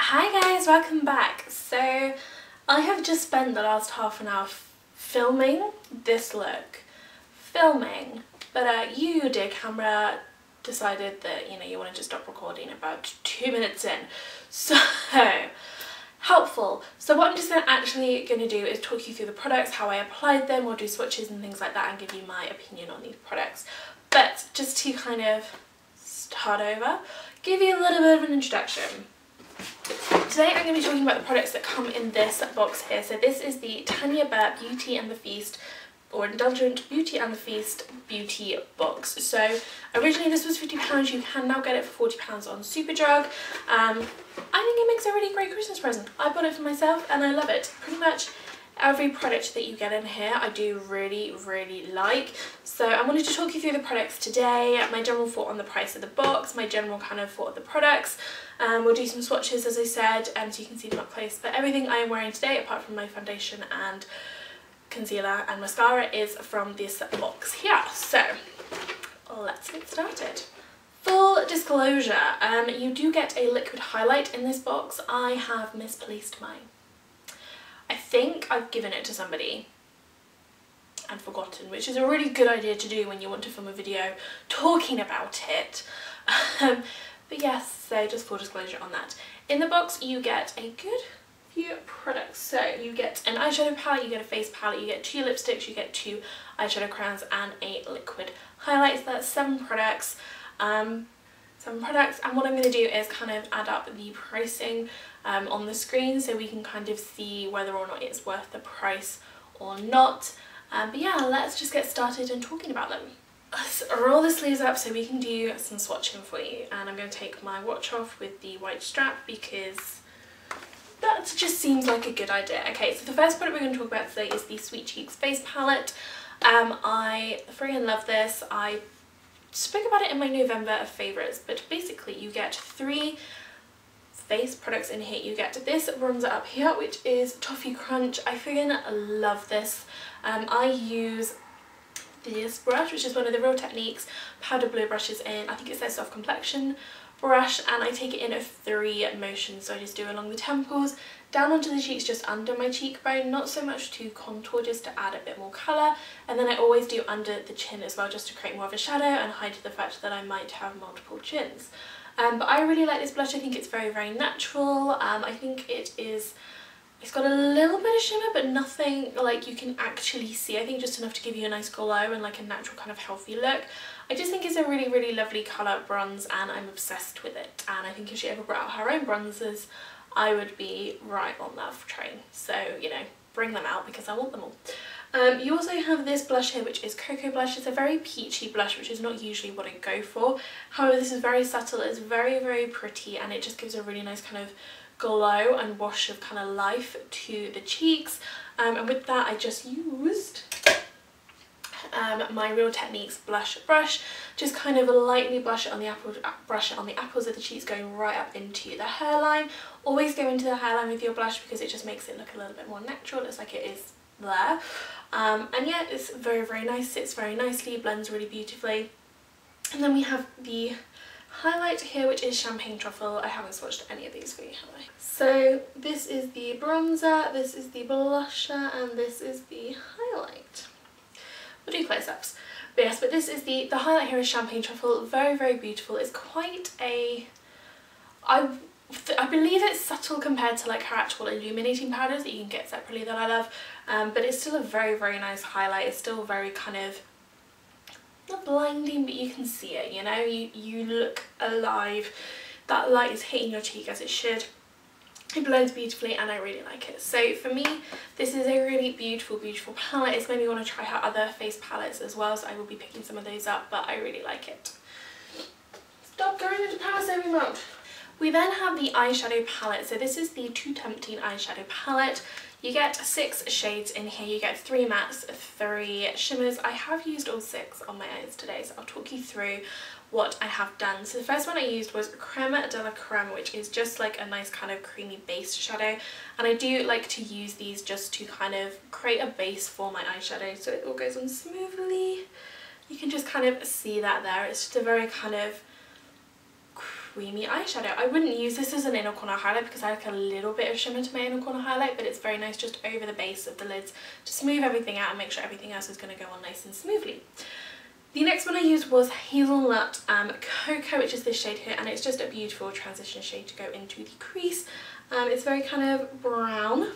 Hi guys, welcome back. So I have just spent the last half an hour filming this look. But you, dear camera, decided that, you know, you wanted to stop recording about 2 minutes in. So helpful. So what I'm just actually going to do is talk you through the products, how I applied them, or do swatches and things like that, and give you my opinion on these products. But just to kind of start over, give you a little bit of an introduction. Today I'm going to be talking about the products that come in this box here. So this is the Tanya Burr Beauty and the Feast, or Indulgent Beauty and the Feast beauty box. So originally this was £50, you can now get it for £40 on Superdrug. I think it makes a really great Christmas present. I bought it for myself and I love it. Pretty much every product that you get in here I do really like. So I wanted to talk you through the products today, my general thought on the price of the box, my general kind of thought of the products. We'll do some swatches, as I said, so you can see them up close. But everything I am wearing today, apart from my foundation and concealer and mascara, is from this box here. So let's get started. Full disclosure, you do get a liquid highlight in this box. I have misplaced mine. I think I've given it to somebody and forgotten, which is a really good idea to do when you want to film a video talking about it. But yes, so just full disclosure on that. In the box you get a good few products. So you get an eyeshadow palette, you get a face palette, you get 2 lipsticks, you get 2 eyeshadow crowns and a liquid highlight. So that's 7 products. And what I'm going to do is kind of add up the pricing on the screen so we can kind of see whether or not it's worth the price or not. But yeah, let's just get started and talking about them. Let's roll the sleeves up so we can do some swatching for you. And I'm going to take my watch off with the white strap because that just seems like a good idea. Okay, so the first product we're going to talk about today is the Sweet Cheeks face palette. I freaking love this. I spoke about it in my November favourites, but basically you get 3 face products in here. You get this bronzer up here, which is Toffee Crunch. I freaking love this. I use this brush, which is one of the Real Techniques powder blue brushes in, I think it says Soft Complexion brush, and I take it in 3 motions. So I just do along the temples, down onto the cheeks just under my cheekbone, not so much to contour, just to add a bit more colour, and then I always do under the chin as well, just to create more of a shadow and hide the fact that I might have multiple chins. But I really like this blush. I think it's very natural. I think it's got a little bit of shimmer, but nothing like you can actually see. I think just enough to give you a nice glow and like a natural kind of healthy look. I just think it's a really lovely colour bronze, and I'm obsessed with it. And I think if she ever brought out her own bronzers, I would be right on that train. So, you know, bring them out because I want them all. You also have this blush here, which is Cocoa Blush. It's a very peachy blush, which is not usually what I go for. However, this is very subtle, it's very pretty, and it just gives a really nice kind of glow and wash of kind of life to the cheeks. And with that I just used my Real Techniques blush brush, just kind of lightly brush it on the apples of the cheeks, going right up into the hairline. Always go into the hairline with your blush because it just makes it look a little bit more natural. It looks like it is there. And yeah, it's very nice, sits very nicely, blends really beautifully. And then we have the highlight here, which is Champagne Truffle. I haven't swatched any of these for you, have I? So this is the bronzer, this is the blusher, and this is the highlight. We'll do close-ups. But yes, but this is the highlight here is Champagne Truffle. Very beautiful. It's quite a... I believe it's subtle compared to like her actual illuminating powders that you can get separately that I love, but it's still a very nice highlight. It's still very kind of, not blinding, but you can see it, you know, you look alive. That light is hitting your cheek as it should. It blends beautifully and I really like it. So for me, this is a really beautiful palette. It's made me want to try her other face palettes as well, so I will be picking some of those up, but I really like it. Stop going into power saving mode. We then have the eyeshadow palette. So this is the Too Tempting eyeshadow palette. You get 6 shades in here. You get 3 mattes, 3 shimmers. I have used all 6 on my eyes today, so I'll talk you through what I have done. So the first one I used was Creme de la Creme, which is just like a nice kind of creamy base shadow. And I do like to use these just to kind of create a base for my eyeshadow so it all goes on smoothly. You can just kind of see that there. It's just a very kind of creamy eyeshadow. I wouldn't use this as an inner corner highlight because I like a little bit of shimmer to my inner corner highlight, but it's very nice just over the base of the lids to smooth everything out and make sure everything else is going to go on nice and smoothly. The next one I used was Hazelnut Cocoa, which is this shade here, and it's just a beautiful transition shade to go into the crease. It's very kind of brown,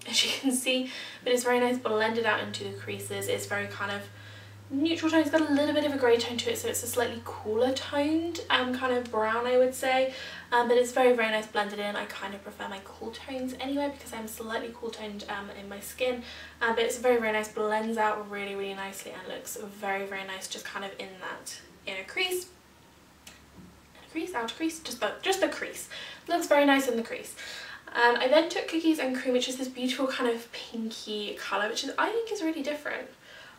as you can see, but it's very nice blended out into the creases. It's very kind of neutral tone. It's got a little bit of a grey tone to it, so it's a slightly cooler toned kind of brown, I would say, but it's very nice blended in. I kind of prefer my cool tones anyway because I'm slightly cool toned in my skin, but it's very nice, blends out really nicely and looks very nice just kind of in that inner crease, outer crease, just the crease. Looks very nice in the crease. I then took Cookies and Cream, which is this beautiful kind of pinky colour, which is, I think, is really different.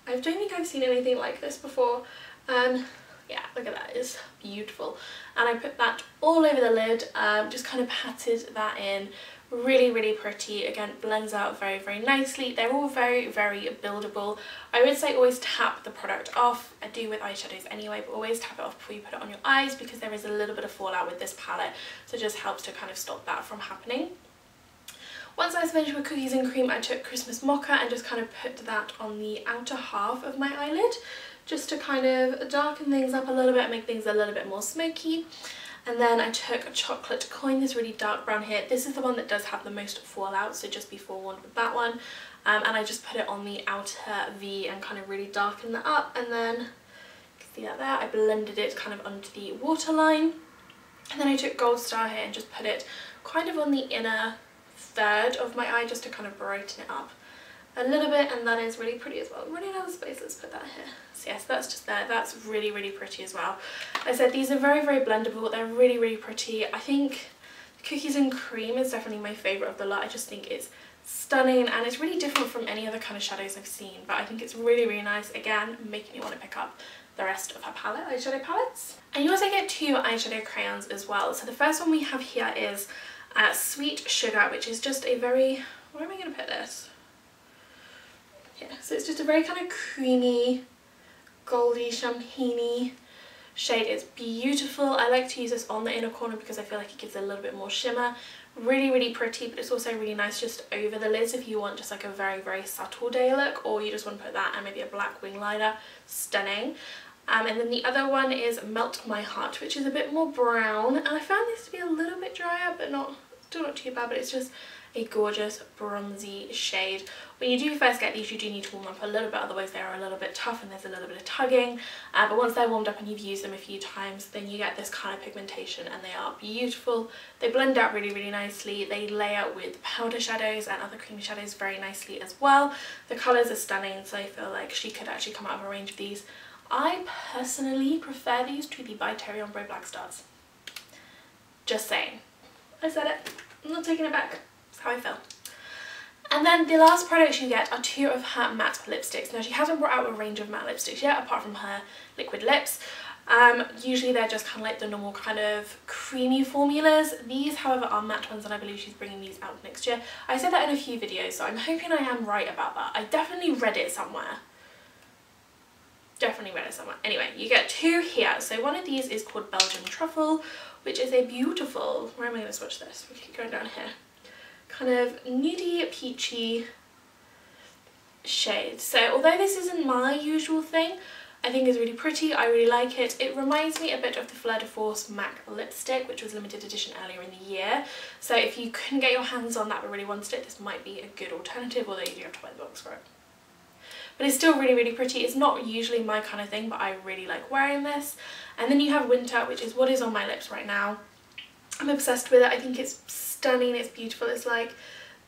I don't think I've seen anything like this before, and yeah, look at that, it's beautiful. And I put that all over the lid, just kind of patted that in, really pretty. Again, blends out very nicely. They're all very buildable. I would say always tap the product off. I do with eyeshadows anyway, but always tap it off before you put it on your eyes because there is a little bit of fallout with this palette, so it just helps to kind of stop that from happening. Once I was finished with Cookies and Cream, I took Christmas Mocha and just kind of put that on the outer half of my eyelid, just to kind of darken things up a little bit, make things a little bit more smoky. And then I took Chocolate Coin, this really dark brown here. This is the one that does have the most fallout, so just be forewarned with that one. And I just put it on the outer V and kind of really darken that up. And then, you can see that there, I blended it kind of onto the waterline. And then I took Gold Star here and just put it kind of on the inner third of my eye just to kind of brighten it up a little bit, and that is really pretty as well. Running out of space, let's put that here. So yes, that's just there. That's really pretty as well. I said these are very blendable. They're really pretty. I think Cookies and Cream is definitely my favourite of the lot. I just think it's stunning and it's really different from any other kind of shadows I've seen, but I think it's really nice. Again, making me want to pick up the rest of her palette, eyeshadow palettes. And you also get 2 eyeshadow crayons as well. So the first one we have here is Sweet Sugar, which is just a very, where am I going to put this? Yeah, so it's just a very kind of creamy, goldy, champagne-y shade. It's beautiful. I like to use this on the inner corner because I feel like it gives a little bit more shimmer. Really pretty, but it's also really nice just over the lids if you want just like a very subtle day look, or you just want to put that and maybe a black wing liner. Stunning. And then the other one is Melt My Heart, which is a bit more brown, and I found this to be a little bit drier, but still not too bad, but it's just a gorgeous bronzy shade. When you do first get these, you do need to warm up a little bit, otherwise they are a little bit tough and there's a little bit of tugging, but once they're warmed up and you've used them a few times, then you get this kind of pigmentation and they are beautiful. They blend out really nicely. They layer with powder shadows and other creamy shadows very nicely as well. The colours are stunning, so I feel like she could actually come out of a range of these. I personally prefer these to the By Terry Ombre Black Stars. Just saying. I said it. I'm not taking it back. That's how I feel. And then the last products you get are 2 of her matte lipsticks. Now she hasn't brought out a range of matte lipsticks yet, apart from her liquid lips. Usually they're just kind of like the normal kind of creamy formulas. These, however, are matte ones, and I believe she's bringing these out next year. I said that in a few videos, so I'm hoping I am right about that. I definitely read it somewhere. Anyway, you get 2 here. So one of these is called Belgian Truffle, which is a beautiful, where am I going to swatch this? We keep going down here. Kind of nudie, peachy shade. So although this isn't my usual thing, I think it's really pretty. I really like it. It reminds me a bit of the Fleur de Force MAC lipstick, which was limited edition earlier in the year. So if you couldn't get your hands on that but really wanted it, this might be a good alternative, although you do have to buy the box for it. But it's still really pretty. It's not usually my kind of thing, but I really like wearing this. And then you have Winter, which is what is on my lips right now. I'm obsessed with it. I think it's stunning. It's beautiful. It's like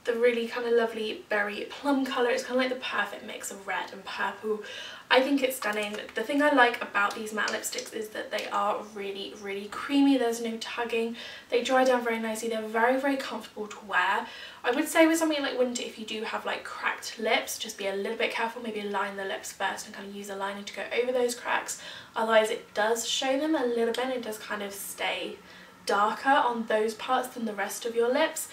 the really kind of lovely berry plum colour. It's kind of like the perfect mix of red and purple. I think it's stunning. The thing I like about these matte lipsticks is that they are really creamy. There's no tugging. They dry down very nicely. They're very comfortable to wear. I would say with something like Winter, if you do have like cracked lips, just be a little bit careful. Maybe line the lips first and kind of use a liner to go over those cracks. Otherwise it does show them a little bit. It does kind of stay darker on those parts than the rest of your lips.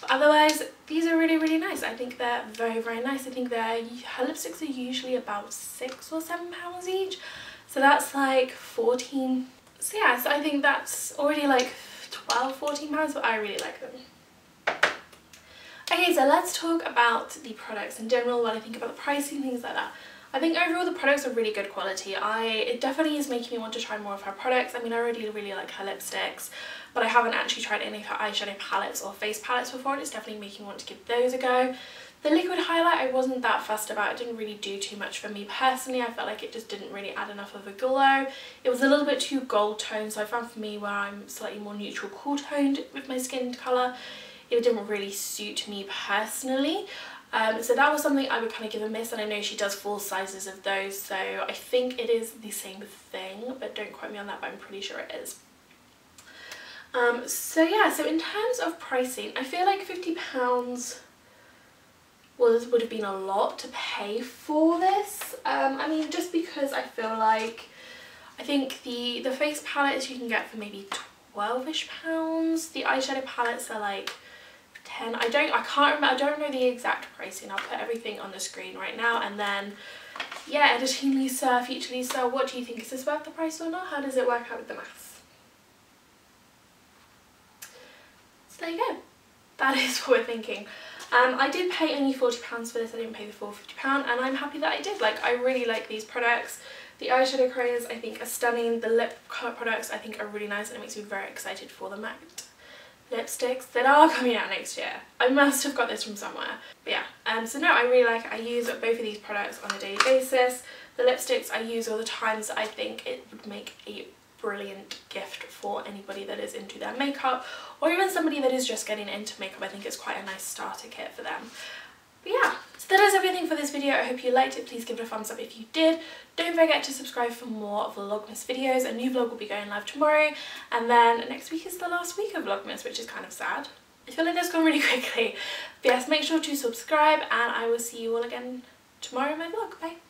But otherwise, these are really nice. I think they're very nice. I think her lipsticks are usually about £6 or £7 each. So that's like 14 So yeah, so I think that's already like £12–14, but I really like them. Okay, so let's talk about the products in general, what I think about the pricing, things like that. I think overall the products are really good quality. It definitely is making me want to try more of her products. I mean, I already really like her lipsticks, but I haven't actually tried any of her eyeshadow palettes or face palettes before, and it's definitely making me want to give those a go. The liquid highlight I wasn't that fussed about. It didn't really do too much for me personally. I felt like it just didn't really add enough of a glow. It was a little bit too gold toned, so I found for me where I'm slightly more neutral cool toned with my skin colour, it didn't really suit me personally. So that was something I would kind of give a miss, and I know she does full sizes of those, so I think it is the same thing, but don't quote me on that, but I'm pretty sure it is. So yeah, so in terms of pricing, I feel like £50 would have been a lot to pay for this. I mean, just because I feel like, I think the face palettes you can get for maybe £12-ish. The eyeshadow palettes are like 10. I can't remember, I don't know the exact pricing. I'll put everything on the screen right now. And then yeah, editing Lisa, feature Lisa, what do you think? Is this worth the price or not? How does it work out with the maths? So there you go. That is what we're thinking. I did pay only £40 for this. I didn't pay the full £50, and I'm happy that I did. Like, I really like these products. The eyeshadow crayons I think are stunning. The lip products I think are really nice, and it makes me very excited for the matte lipsticks that are coming out next year. I must have got this from somewhere. But yeah, so no, I really like it. I use both of these products on a daily basis. The lipsticks I use all the time, so I think it would make a brilliant gift for anybody that is into their makeup, or even somebody that is just getting into makeup. I think it's quite a nice starter kit for them. But yeah, so that is everything for this video. I hope you liked it. Please give it a thumbs up if you did. Don't forget to subscribe for more Vlogmas videos. A new vlog will be going live tomorrow, and then next week is the last week of Vlogmas, which is kind of sad. I feel like that's gone really quickly. But yes, make sure to subscribe, and I will see you all again tomorrow in my vlog. Bye.